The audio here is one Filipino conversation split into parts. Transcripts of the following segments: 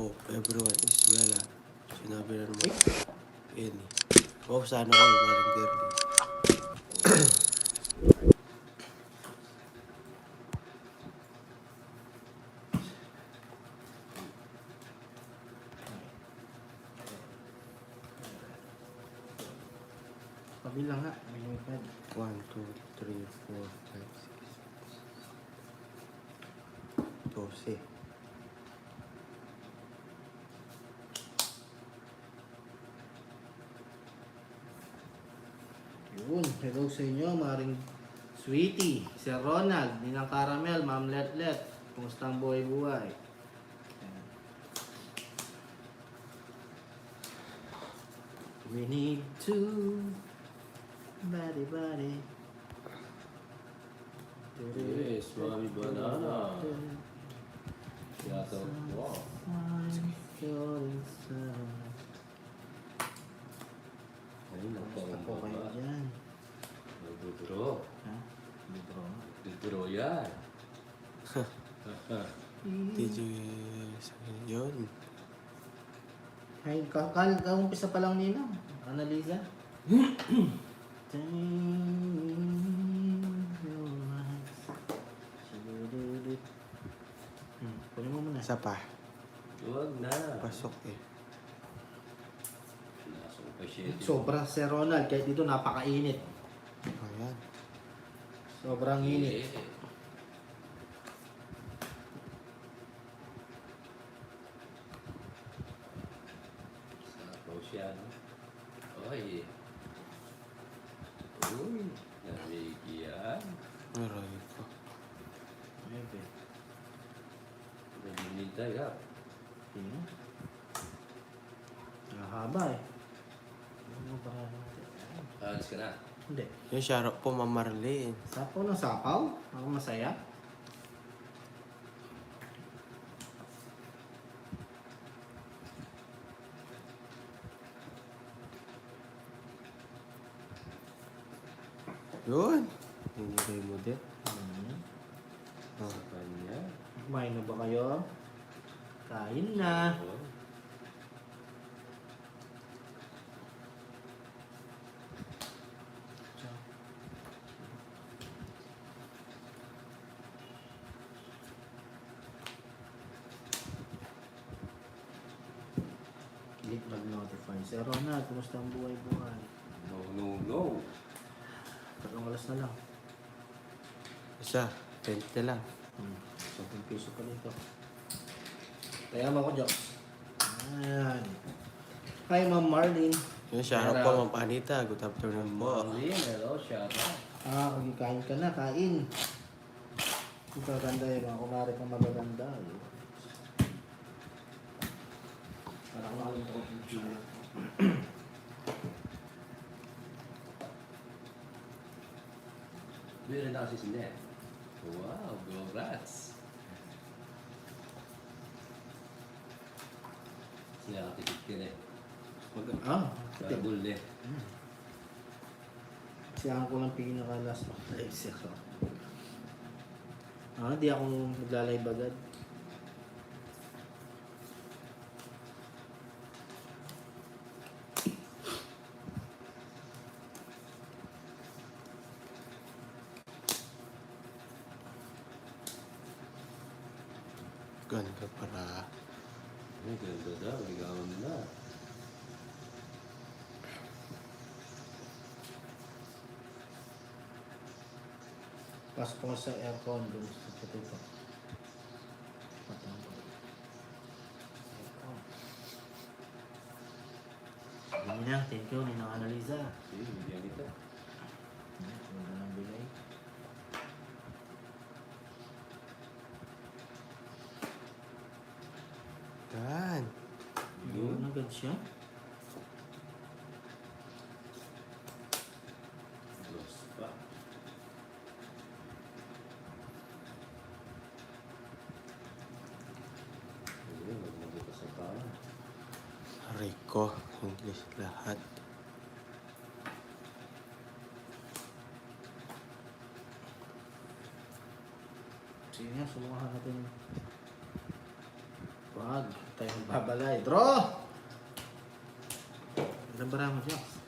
hope everyone is well. Sinabi na naman Any. Oh, sana all, maring girlie. Kabilang nga, lumipad. 1, 2, 3, 4, 5, 6, 12. Yun, hello sa inyo, maring Sweetie, Sir Ronald, Ninang Caramel, Ma'am Letlet. Kumusta ang buhay-buhay? Ayan. We need to body. Yes, marami banana. Yata, wow. Ayun, Kumusta po kayo dyan? Nagduduro. Ha? Libro. Nagduduro yan. Did you yun? Ay, umpisa pa lang nino. Annalisa? Kunin mo muna. Isa pa. Huwag na. Pasok eh. Pinasok pa siya. Sobra, Sir Ronald, kahit dito napakainit. Ayan. Sobrang init. Sapaw siya, no? Oy. Uy, nabigyan. Aray ko. Okay. Naginintay ka. Tingnan. Mahaba eh. Ano ba natin? Alis ka na. Hindi. Yung Sharok po, Ma'am Marlene. Sapaw ng sapaw? Ako masaya? Yun. Hinigay mo din. Oh. Sa kanya. Kumain na ba kayo? Kain na. Oh. Click mag-notify. Sir Ronald, kumusta ang buhay-buhay? No. 3 oras na lang. Isa. 20 lang. 10 piso pa dito. Kaya mo ako, Jokes. Ayan. Hi, Ma'am Marlene. Yung Sharok po, Ma'am Anita. Good afternoon po. Marlene, hello, shout out. Kain ka na, kain. Ang magaganda yung mga kumari kang magaganda. Parang nakalimutan ko yung chile. Meron na kasi sila. Wow, congrats. Sila nakatikit ka na eh. Titim. Kabul eh. Siyahan ko lang pinaka-last live siya. Di ako naglalay bagad. Ganda pala. Ay, ganda daw. Ligawan na. Pasok ko sa aircon dun sa puti ko. Hindi na, thank you, Ninang Annalisa. Sige, bigyan kita. Ganda ng bilay. Yan. Yun agad siya. Dos pa. Ayun, magmagi pa sa tao. Rico. English lahat. Sige nga, sumuha natin. Wag. Tayo magbabalay. Draw! Ilan bara mo, Jax?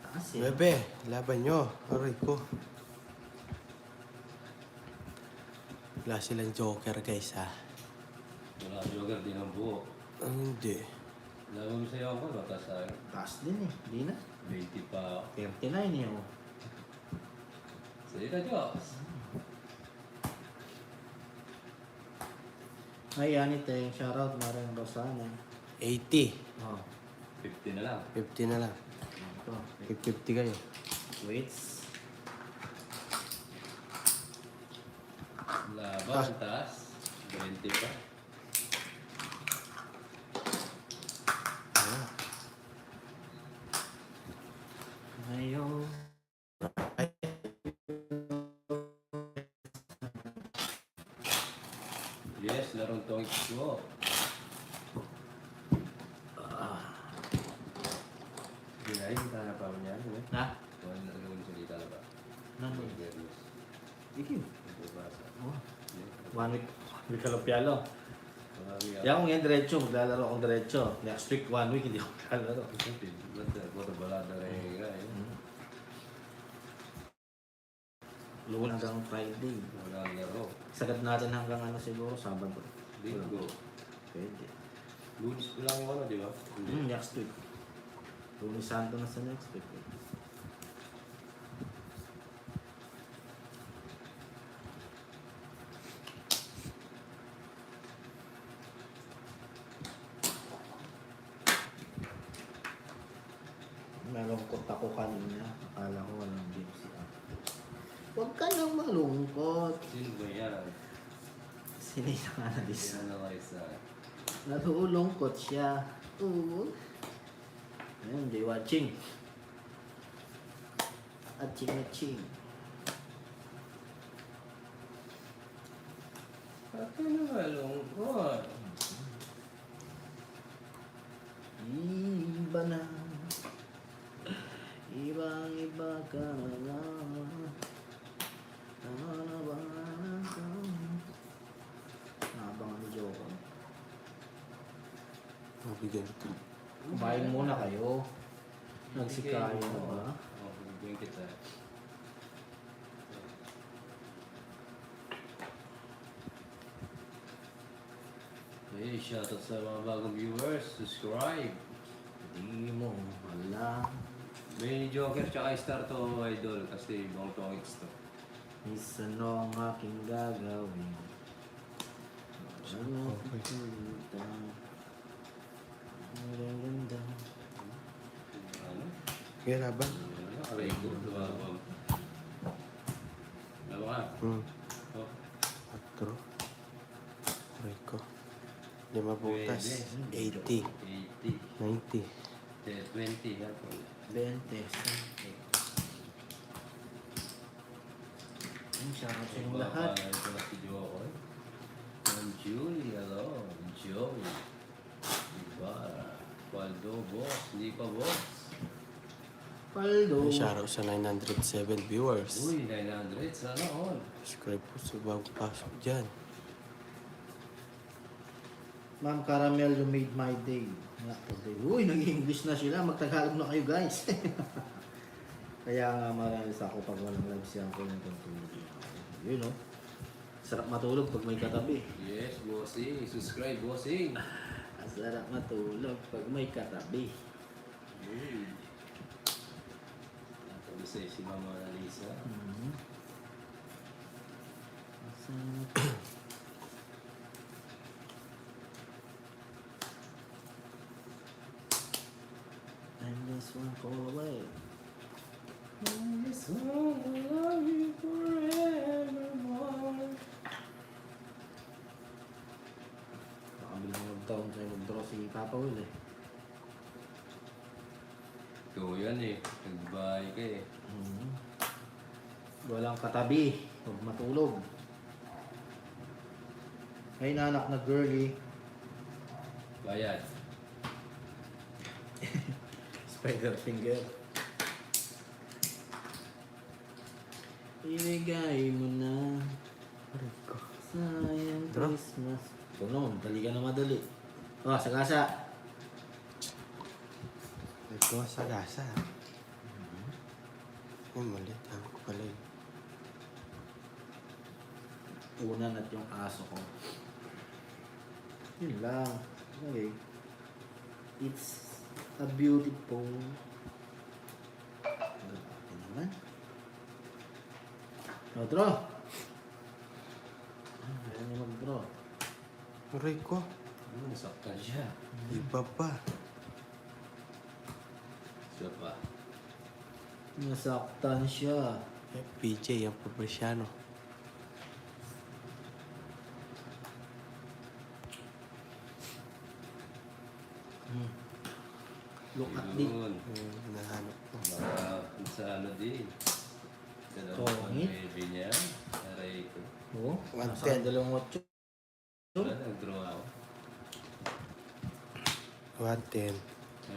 Taas eh. 9. Laban nyo. Aray ko. Wala silang joker guys ha. Wala joker din ang buo. Hindi. Laban mo sa'yo ako, baka sa Taas din eh. Hindi na. 20 pa. 39 eh. Oh. Sa'yo ka, Joks. Ay, yan ito yung shoutout Marian Rosana. 80. Oh. 50 na lang. 50 na lang. Ito. 50 kayo. Weights. Laban, taas. 20 pa. Ayan. Ngayon. Yes, larong tong ko. Kinain, kita na pa mo niyan. Na? Kung ano nagawin sa kita na ba? Nano? Fairness. Ikim. Ito ba sa... Oh. 1 week. Week kalopyalo. Marami Kaya kung yan diretso, maglalaro akong diretso. Next week, 1 week, hindi ako maglalaro. Ba't balada rin nga eh. Lunes hanggang Friday. Walang laro. Sagad natin hanggang ano siguro, Sabado. Linggo. Pwede. Lunes ko lang yung ano, di ba? Next week. Lunes Santo na sa next week. Malungkot ako kanina. Akala ko walang game si Apple. Huwag ka nang malungkot. Sino ba yan? Sinila nga na this. Yan na kayo sa... Nalulungkot siya. Oo. Ayun, di watching. Aching. Ba't ka na malungkot? Iba na. Ibang-iba ka na lang. Nanabahan ka. Nabangan ni Joko. Mabigyan ko. Kumain muna kayo. Nagsikayo na ba? Oo, bibigyan kita. Hey, shoutout sa mga bagong viewers. Subscribe. Hindi mo alam. May Joker tsaka Star to idol kasi ibang tongits to. Is ano ang aking gagawin? Ano kita? Ang ganda. Ano? Kaya laban. Aray ko, lumabang. Lalo ka? Oh, 4. Aray ko. 5 butas. 80. 80. 90. 20. Yan po. 20. Ang sarap sa inyong lahat. Ito na si Jokoy. Ang Julie, hello. Joey. Ibarra. Waldo, boss. Hindi pa boss. Paldo. May shoutout sa 907 viewers. Uy, 900. Sana all. Subscribe po sa bagong pasok dyan. Ma'am Caramel, you made my day. Uy, nag-English na sila. Magtagalog na kayo, guys. Kaya nga maralis ako pag walang live siya ako ng tulog. Yun, no? Sarap matulog pag may katabi. Yes, bossing. Subscribe, bossing. Sarap matulog pag may katabi. Uy. Tapos si Mama Alisa. Sarap. I'm just one call away. This one will love you forevermore. Nakabili mo mag-down sa'yo mag-draw si Papa Will eh. Ikaw yan eh. Nagbahay ka eh. Walang katabi. Huwag matulog. Ay nanak na girly. Bayad. Spider finger. Ibigay mo na. Aray ko. Sayang Draw. Christmas Puno, dali ka na madali. Oh, sagasa. Ito sa gasa. Yung mali. Ang pala yun. Unan at yung aso ko. Yun lang. Okay. It's a beautiful. Ano naman? No, draw. Ayaw niya mag-draw. Aray ko. Nasaktan siya. Iba pa. Siya pa. Nasaktan siya. PJ, ang Fabriciano. Look at this. Yun. Nahanap ko. Baka kung sa ano din. Dalawang Tongit. baby niya. Aray ko. Oo. One Nasa ten. dalawang watch. Wala, nag-draw ako. 110.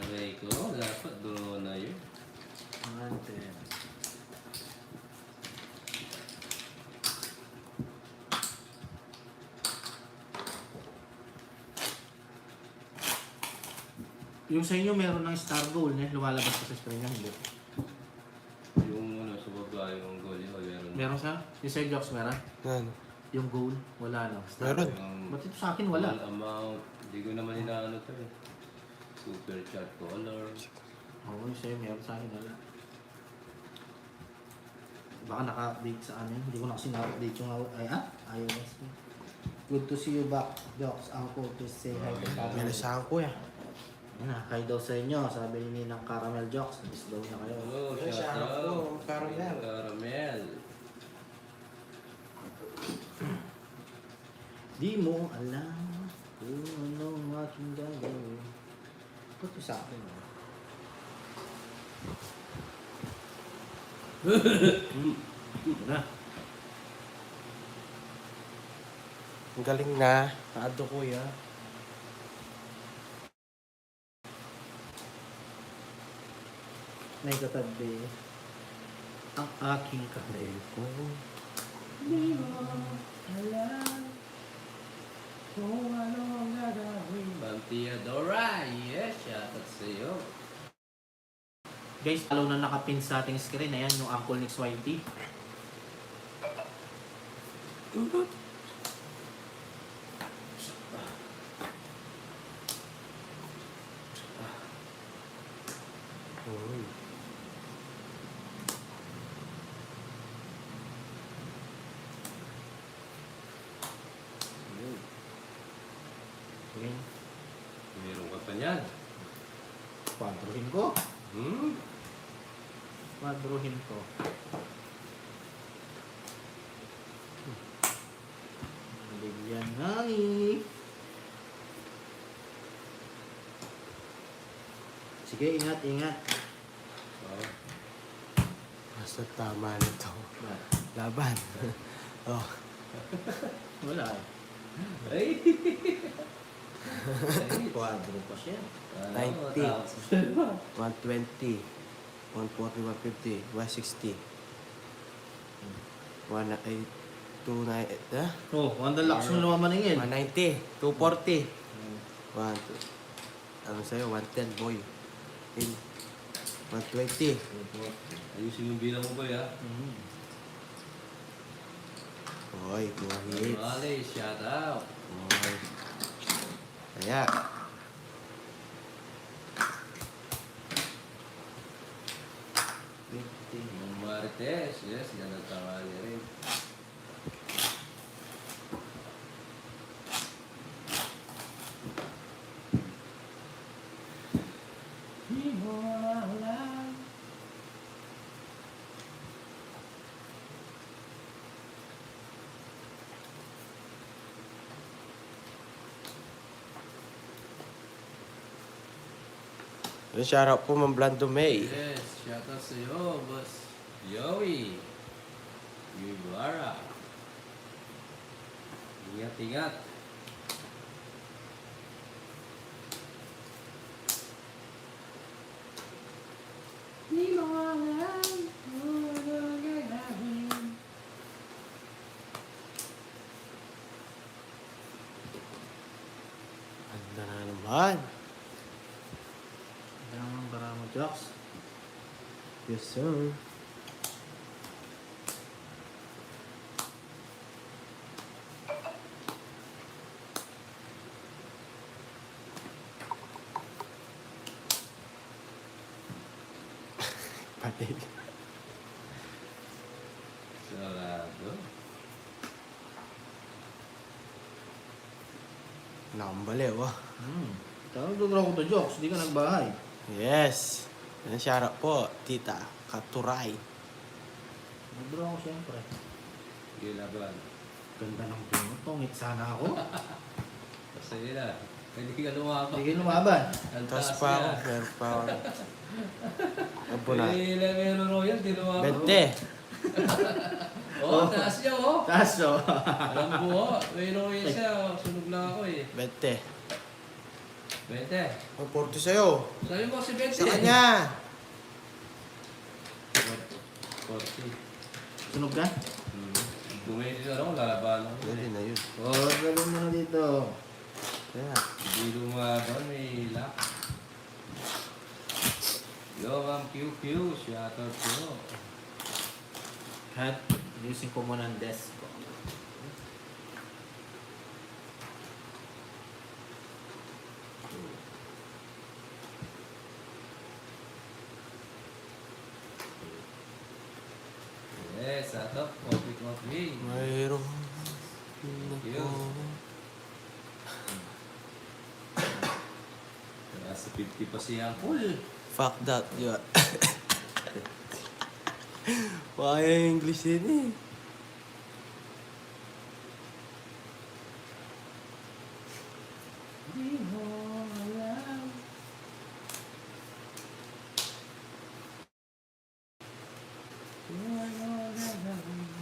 Aray ko, dapat draw na yun. Anten. Yung sa inyo meron ng star goal na lumalabas pa sa screen niya, hindi. Yung ano, sa baba, yung goal yun, meron. Meron sa? Yung sa Jocks meron? Ano? Yung goal? Wala no? Star Meron. Yung Ba't ito sa akin wala? full amount. Hindi ko naman inaano to eh. Super chat color. Oo, yung sa'yo meron sa akin wala. Baka naka-update sa amin. Hindi ko na kasi na-update yung iOS. Good to see you back, Jocks. Uncle to say hi to Yeah. May Papa. nasahan ko ya. Yan na, hi daw sa inyo. Sabi ni Ninang Caramel Jocks. Miss daw niya kayo. Hello, Yes, shout shout out po, out. Caramel. Caramel. Di mo alam kung anong aking gagawin. Ba't ito sa akin? Ito na. Ang galing na. Ado ko ya. May katabi. Ang aking kamay ko. Di mo alam kung ano ang gagawin. Bantiadora, yes, shout out sa iyo. Guys, follow na nakapin sa ating screen. Ayan, yung Uncle Nick's YT. Uy. Okay. Meron ka pa niyan. Kwadruhin ko. Hmm? Kwadruhin ko. Bigyan nga eh. Sige, ingat, ingat. Oh. Basta tama nito. Laban. Oh. Wala eh. Ay! Kwadro pa siya. 90. 120. 140, 150, 160. 298, Oh, wanda lakas mo naman maningin. 190, 240. 1, ano sa'yo, 110, boy. 120. Ayusin yung bilang mo ba ya? Boy, mga hits. Mali, shout out. Boy. Kaya, Yung Marites, yes, yan ang tangali rin. di mo alam. Shoutout po, Ma'am Blando May. Yes, shout out sa iyo, boss. Joey. Guevara. Ingat-ingat. Di mo alam kung ano gagawin. na naman. Yan ang Barama Jocks. Yes, sir. Patig. Sarado. Nakambaliw, ah. Tawag doon ako to Jocks, di ka nagbahay. Yes. Yan siya po, tita. Katuray. Nag-draw ako siyempre. Sige, laban. Ganda ng puno. Tungit sana ako. Kasi na. Hindi ka lumaban. Hindi kayo lumaban. Ang Tapos taas pa ako, niya. meron pa ako. Abo na. Meron Royal, di lumaban. 20. Oh, taas niya, oh. Taas o. Alam mo, oh. May Royal siya, oh. Sunog lang ako, eh. 20. 20. Ang 40 sa'yo. Sabi mo si 20. Sa kanya. 40. Sunog ka? Bumili ka raw, lalaban ako. Pwede na yun. O, gawin mo na dito. Kaya. Hindi lumaban, may lock. Yo, Ma'am QQ, shoutout po. Hat, using ko muna ang desk ko. Yes, shoutout. Coffee. Mayroong... you. Nasa 50 pa siya ang pool. Fuck that, yun. Kaya yung English din eh. Di mo alam. Kung ano gagawin.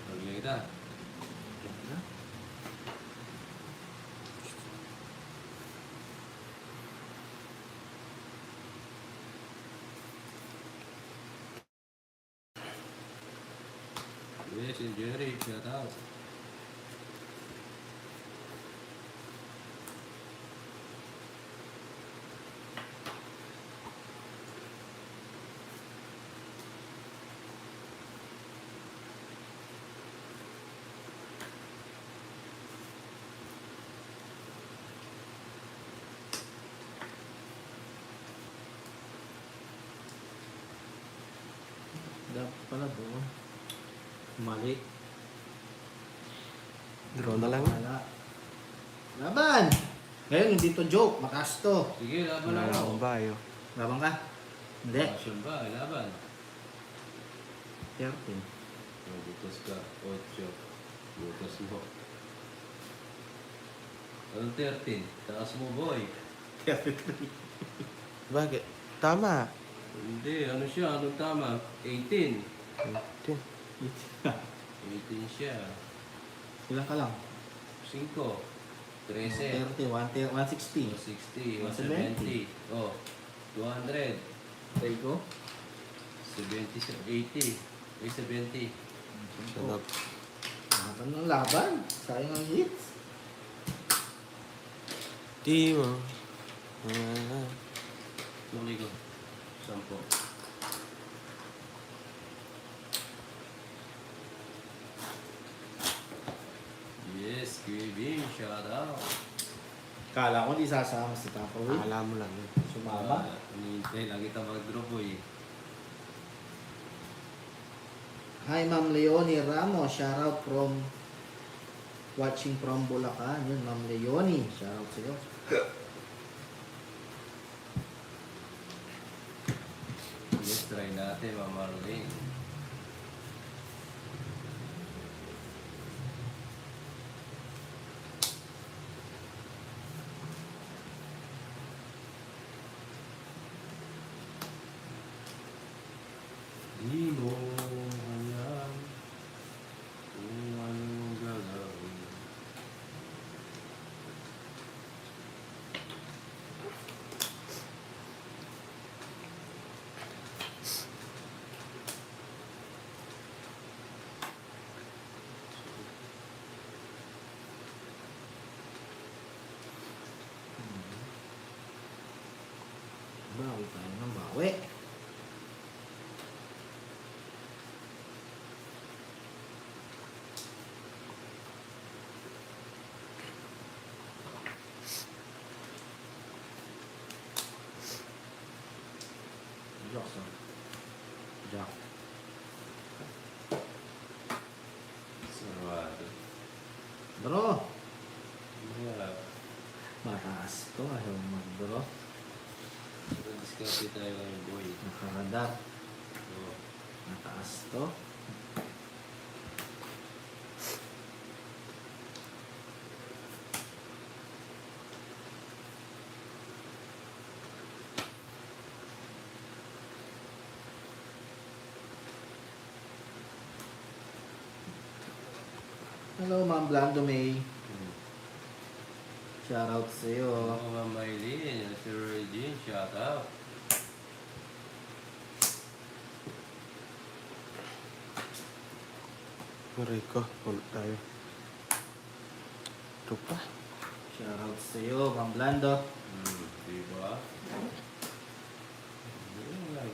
Pagli kita. Yes, and Jerry, shout out. Dapat pala doon. Mali. Draw na lang. Wala. Laban! Ngayon, hindi to joke. Makas to. Sige, laban Wala na na ako. akong bayo. Laban ka? Hindi. Action ba? Laban. 13. Oh, butas ka. 8. Butas mo. Anong 13? Taas mo, boy. 33. Bakit? Tama. Hindi, ano siya? Anong tama? 18. 18. 18 siya. Ilan ka lang? 5. 13. 30, 160. 160. 170. Oh, 200. Take ko. 70. 80. Ay, 70. Sarap. Laban ng laban. Sayang ang hits. Di mo. Ah. Tuloy ko. 10. Yes, Kevin, shout out. Kala ko di sasama si Tupperware. Akala mo lang yun. Sumama. Hinihintay lang kita mag-drop, boy. Hi Ma'am Leonie Ramos. Shoutout from watching from Bulacan. Yun, Ma'am Leonie. Shoutout sa'yo. Let's try natin, Ma'am Marlene. Di mo alam kung anong gagawin. Bawi tayo ng bawi. Jackson. Jack. Sarado. Draw. Wala. Mataas to. Ayaw mag-draw. Discount tayo ngayon, boy. Nakaradat. Oo. Mataas to. Hello, Ma'am Blando May. Shoutout sa iyo. Ako, Ma'am Maylin, si Regine, shout out. Rico, puno tayo. Ito pa. Shoutout sa iyo, Ma'am Blando. Diba? Yun lang.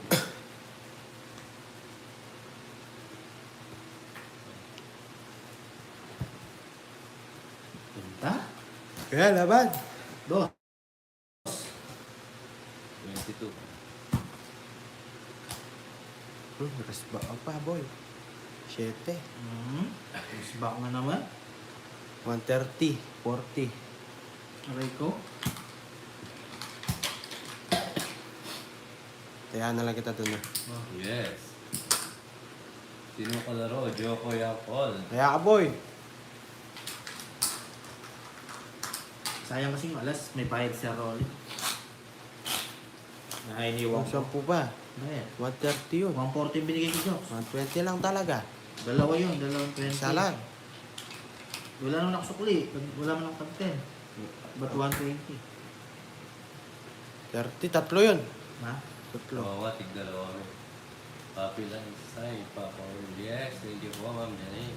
Pinta. Kaya laban. Do. 22. Nakasba pa, boy. 7. Is back na naman. 130. 40. Aray ko. Kaya na lang kita dun na. Yes. Sino kalaro? Joko Yakol. Kaya ka, boy. Sayang kasing alas, may bayad si Rolly. Nakainiwan Kung ko. 10 pa. Bayad. 130 yun. 140 binigay ko, Jokes. 120 lang talaga. Dalawa yun, dalawang 20. Isa lang. Wala naman nakasukli. Wala naman nakapag 10. Ba't 120? 30, tatlo yun. Ha? Tatlo. Kawawa, tigdalawa kami. Papi lang, say, Papa. Yes, thank you po, Ma'am Jenny.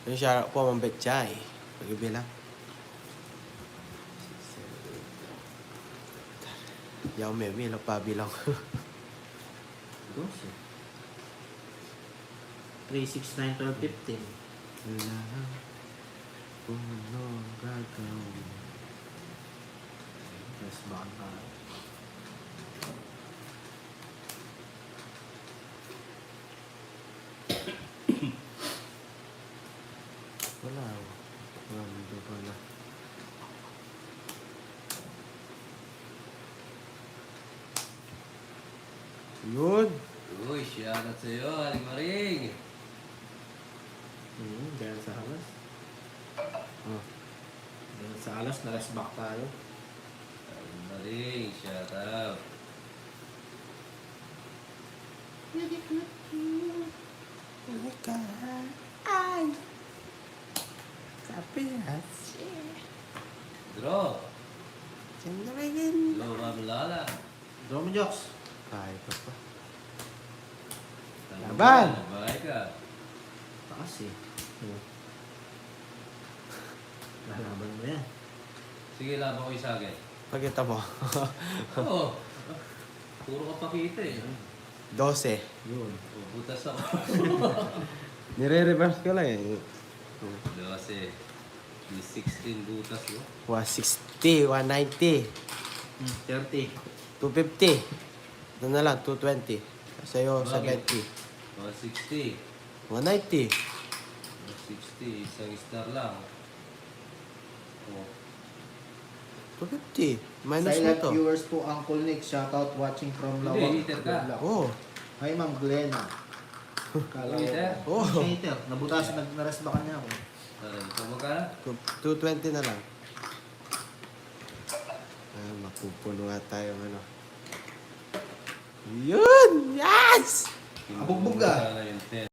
Yung siya po, Ma'am Betchay. Pag-ibilang. Yaw memi, ilang pa bilang. 12. 3, 6, 9, 12, 15. Lahat kung ano gagawin. Yes, baka na. Wala. Wala pa na. Yun. Uy, shout out sa'yo, Aling Maring. Dahil sa alas. Oh. Dahil sa alas, na-rest back tayo. Aling Maring, shout out. Ay. Sabi na. Draw. Sindragin. Hello, Ma'am Lala. Draw mo, Jokes. Kaya ka pa. Tanong Laban! ka, Bahay ka. Taas eh. Lalaban mo yan. Sige, laban ko isa akin. Pagkita mo. Oo. Puro ka pakita eh. 12. Yun. O, butas ako. Nire-reverse ko lang eh. 12. May 16 butas, no? 160, 190, 30. 250. Ito na lang, 220. Sa'yo, Bakit? 70. 160. 190. 160. Isang star lang. O. 250. Minus mo Silent to. viewers po, Uncle Nick. Shoutout watching from Hindi, Lawak. hater ka. Oh. Hi, Ma'am Glenna. Kala ko. Hater? Oh. Hater. Nabutasan, nag-rest back niya ako. Tara, ito mo ka? 220 na lang. Ah, mapupuno nga tayo ano. Yun! Yes! Abugbog ka. Sana yung